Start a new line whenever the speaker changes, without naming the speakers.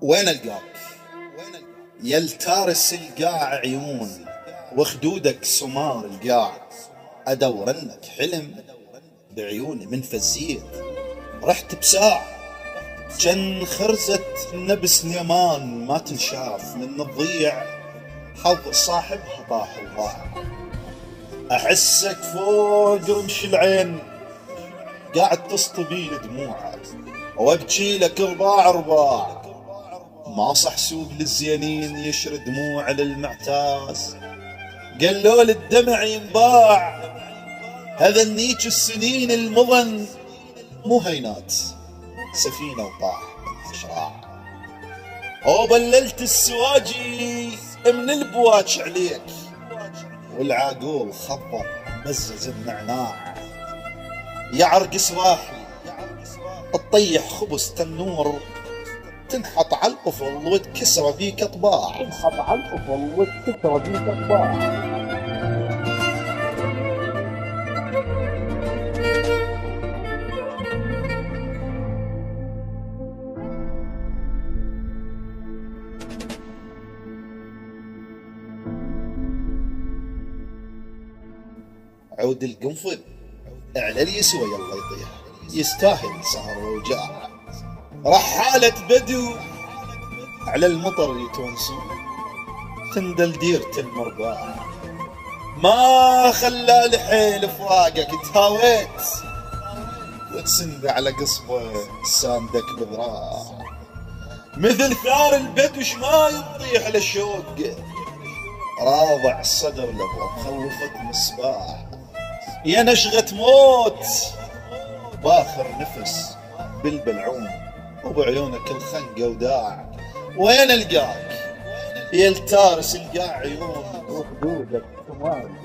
وين القاك يا التارس القاع عيون وخدودك سمار القاع، ادور انك حلم بعيوني من فزيت. رحت بساع جن خرزة نبس اليمان ما تنشاف من تضيع، حظ صاحبها طاح وضاع. احسك فوق رمش العين قاعد تسطبي دموعك وابكي لك رباع رباع. ما صح سوق للزينين يشرد دموع للمعتاز، قالوا الدمع ينباع. هذا النيج السنين المضن مو هينات سفينة وطاح بالشراع. او بللت السواجي من البواج عليك والعاقول خضر مزز النعناع. يعرق سواحي تطيح خبز تنور تنحط على القفل وتكسر فيك اطباع. عود القنفذ على اليسوى يلا يطيح، يستاهل سهر ووجاع. رحالة بدو على المطر يتونسون تندل ديرة المرباع. ما خلى الحيل فراقك تهاويت وتسند على قصبه ساندك بذراع. مثل ثار البدوش ما يطيح للشوق راضع الصدر له مخوفك مصباح. يا نشغة موت باخر نفس بالبلعوم وبعيونك الخنقة وداع. وين القاك يا التارس القاع عيون وخدودك ثمان.